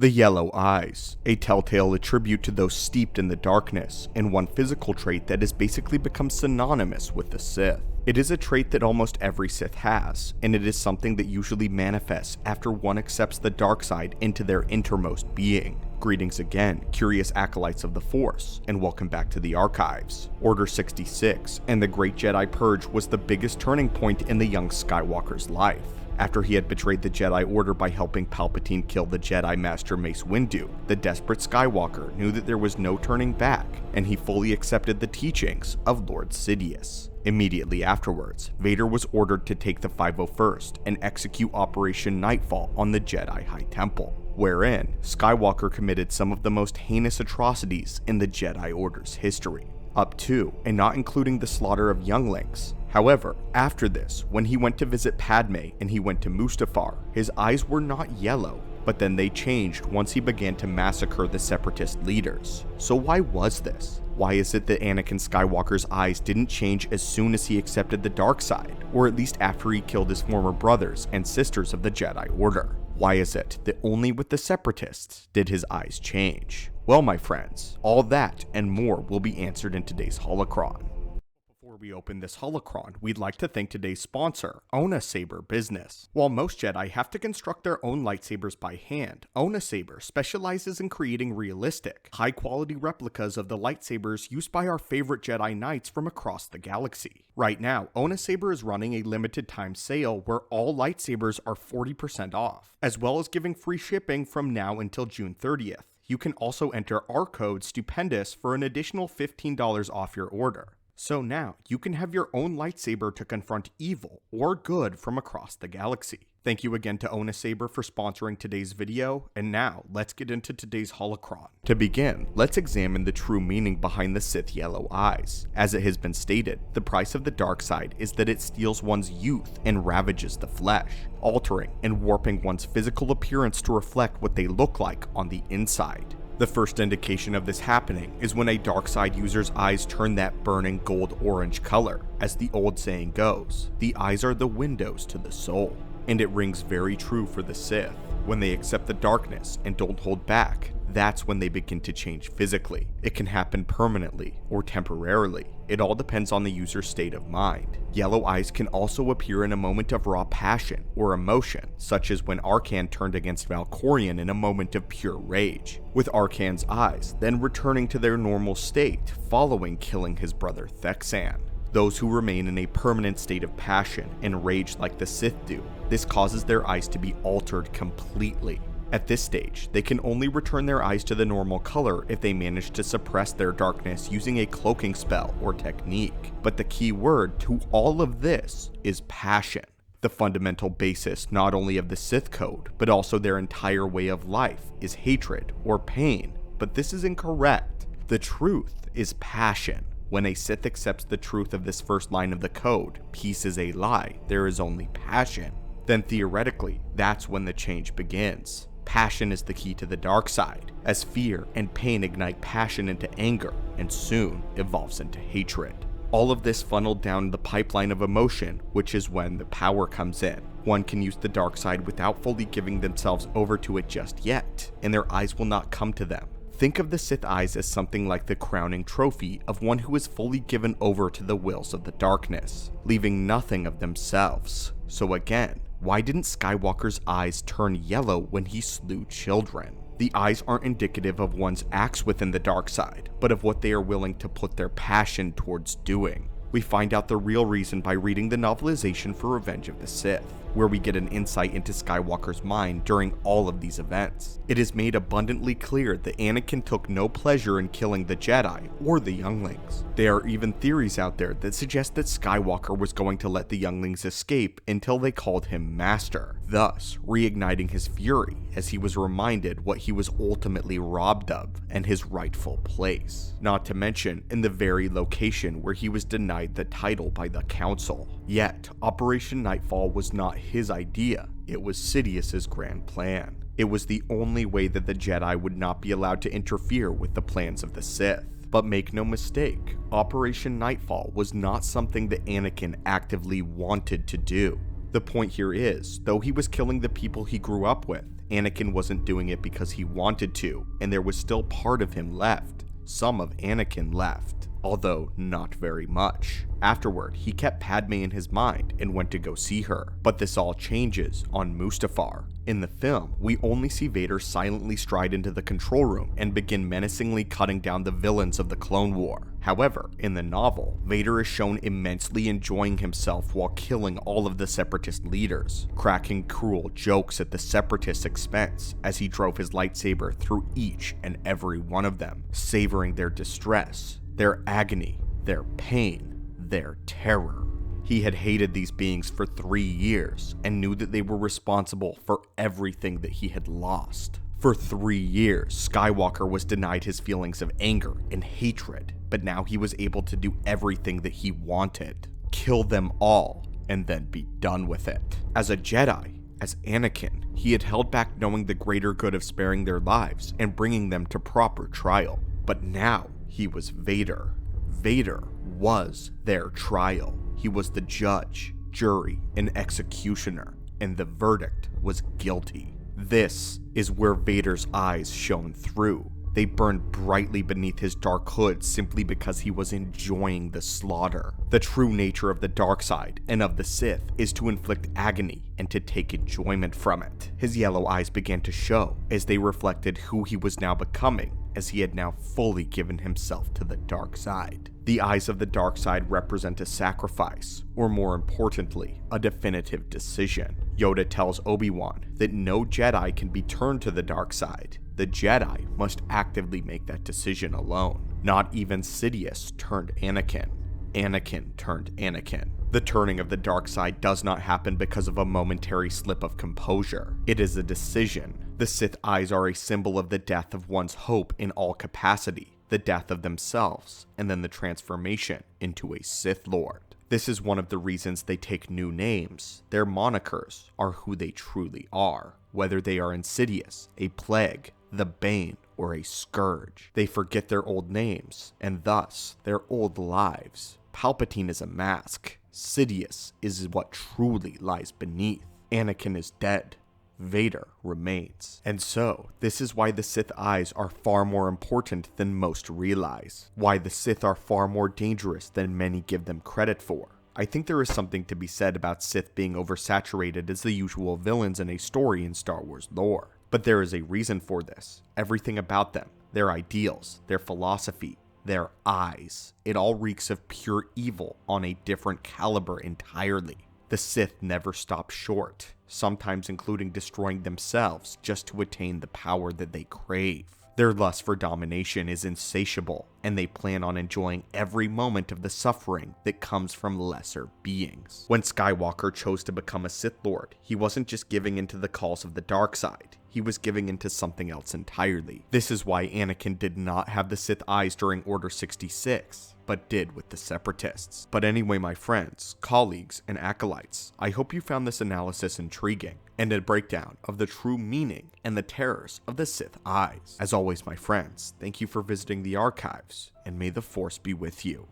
The yellow eyes, a telltale attribute to those steeped in the darkness, and one physical trait that has basically become synonymous with the Sith. It is a trait that almost every Sith has, and it is something that usually manifests after one accepts the dark side into their innermost being. Greetings again, curious acolytes of the Force, and welcome back to the Archives. Order 66 and the Great Jedi Purge was the biggest turning point in the young Skywalker's life. After he had betrayed the Jedi Order by helping Palpatine kill the Jedi Master Mace Windu, the desperate Skywalker knew that there was no turning back, and he fully accepted the teachings of Lord Sidious. Immediately afterwards, Vader was ordered to take the 501st and execute Operation Nightfall on the Jedi High Temple, wherein Skywalker committed some of the most heinous atrocities in the Jedi Order's history, up to and not including the slaughter of younglings. However, after this, when he went to visit Padme and he went to Mustafar, his eyes were not yellow, but then they changed once he began to massacre the Separatist leaders. So why was this? Why is it that Anakin Skywalker's eyes didn't change as soon as he accepted the dark side, or at least after he killed his former brothers and sisters of the Jedi Order? Why is it that only with the Separatists did his eyes change? Well, my friends, all that and more will be answered in today's Holocron. Before we open this Holocron, we'd like to thank today's sponsor, Onasaber Business. While most Jedi have to construct their own lightsabers by hand, Onasaber specializes in creating realistic, high-quality replicas of the lightsabers used by our favorite Jedi Knights from across the galaxy. Right now, Onasaber is running a limited-time sale where all lightsabers are 40% off, as well as giving free shipping from now until June 30th. You can also enter our code STUPENDOUS for an additional $15 off your order. So now, you can have your own lightsaber to confront evil or good from across the galaxy. Thank you again to Onasaber for sponsoring today's video, and now, let's get into today's Holocron. To begin, let's examine the true meaning behind the Sith yellow eyes. As it has been stated, the price of the dark side is that it steals one's youth and ravages the flesh, altering and warping one's physical appearance to reflect what they look like on the inside. The first indication of this happening is when a dark side user's eyes turn that burning gold-orange color. As the old saying goes, the eyes are the windows to the soul. And it rings very true for the Sith. When they accept the darkness and don't hold back, that's when they begin to change physically. It can happen permanently or temporarily. It all depends on the user's state of mind. Yellow eyes can also appear in a moment of raw passion or emotion, such as when Arcan turned against Valkorion in a moment of pure rage, with Arcan's eyes then returning to their normal state following killing his brother Thexan. Those who remain in a permanent state of passion and rage like the Sith do, this causes their eyes to be altered completely. At this stage, they can only return their eyes to the normal color if they manage to suppress their darkness using a cloaking spell or technique. But the key word to all of this is passion. The fundamental basis not only of the Sith code, but also their entire way of life is hatred or pain. But this is incorrect. The truth is passion. When a Sith accepts the truth of this first line of the code, peace is a lie, there is only passion, then theoretically, that's when the change begins. Passion is the key to the dark side, as fear and pain ignite passion into anger, and soon evolves into hatred. All of this funneled down the pipeline of emotion, which is when the power comes in. One can use the dark side without fully giving themselves over to it just yet, and their eyes will not come to them. Think of the Sith eyes as something like the crowning trophy of one who is fully given over to the wills of the darkness, leaving nothing of themselves. So again, why didn't Skywalker's eyes turn yellow when he slew children? The eyes aren't indicative of one's acts within the dark side, but of what they are willing to put their passion towards doing. We find out the real reason by reading the novelization for Revenge of the Sith, where we get an insight into Skywalker's mind during all of these events. It is made abundantly clear that Anakin took no pleasure in killing the Jedi or the younglings. There are even theories out there that suggest that Skywalker was going to let the younglings escape until they called him Master, thus reigniting his fury as he was reminded what he was ultimately robbed of and his rightful place. Not to mention in the very location where he was denied the title by the Council. Yet, Operation Nightfall was not his idea, it was Sidious's grand plan. It was the only way that the Jedi would not be allowed to interfere with the plans of the Sith. But make no mistake, Operation Nightfall was not something that Anakin actively wanted to do. The point here is, though he was killing the people he grew up with, Anakin wasn't doing it because he wanted to, and there was still part of him left. Some of Anakin left, although not very much. Afterward, he kept Padme in his mind and went to go see her, but this all changes on Mustafar. In the film, we only see Vader silently stride into the control room and begin menacingly cutting down the villains of the Clone War. However, in the novel, Vader is shown immensely enjoying himself while killing all of the Separatist leaders, cracking cruel jokes at the Separatists' expense as he drove his lightsaber through each and every one of them, savoring their distress, their agony, their pain, their terror. He had hated these beings for 3 years and knew that they were responsible for everything that he had lost. For 3 years, Skywalker was denied his feelings of anger and hatred, but now he was able to do everything that he wanted. Kill them all, and then be done with it. As a Jedi, as Anakin, he had held back knowing the greater good of sparing their lives and bringing them to proper trial. But now, he was Vader. Vader was their trial. He was the judge, jury, and executioner, and the verdict was guilty. This is where Vader's eyes shone through. They burned brightly beneath his dark hood simply because he was enjoying the slaughter. The true nature of the dark side and of the Sith is to inflict agony and to take enjoyment from it. His yellow eyes began to show as they reflected who he was now becoming, as he had now fully given himself to the dark side. The eyes of the dark side represent a sacrifice, or more importantly, a definitive decision. Yoda tells Obi-Wan that no Jedi can be turned to the dark side. The Jedi must actively make that decision alone. Not even Sidious turned Anakin. Anakin turned Anakin. The turning of the dark side does not happen because of a momentary slip of composure. It is a decision. The Sith eyes are a symbol of the death of one's hope in all capacity, the death of themselves, and then the transformation into a Sith Lord. This is one of the reasons they take new names. Their monikers are who they truly are, whether they are Insidious, a plague, the Bane, or a scourge. They forget their old names, and thus their old lives. Palpatine is a mask. Sidious is what truly lies beneath. Anakin is dead. Vader remains. And so, this is why the Sith eyes are far more important than most realize. Why the Sith are far more dangerous than many give them credit for. I think there is something to be said about Sith being oversaturated as the usual villains in a story in Star Wars lore. But there is a reason for this. Everything about them, their ideals, their philosophy, their eyes, it all reeks of pure evil on a different caliber entirely. The Sith never stop short, sometimes including destroying themselves just to attain the power that they crave. Their lust for domination is insatiable, and they plan on enjoying every moment of the suffering that comes from lesser beings. When Skywalker chose to become a Sith Lord, he wasn't just giving into the calls of the dark side. He was giving into something else entirely. This is why Anakin did not have the Sith eyes during Order 66, but did with the Separatists. But anyway, my friends, colleagues, and acolytes, I hope you found this analysis intriguing, and a breakdown of the true meaning and the terrors of the Sith eyes. As always, my friends, thank you for visiting the archives, and may the Force be with you.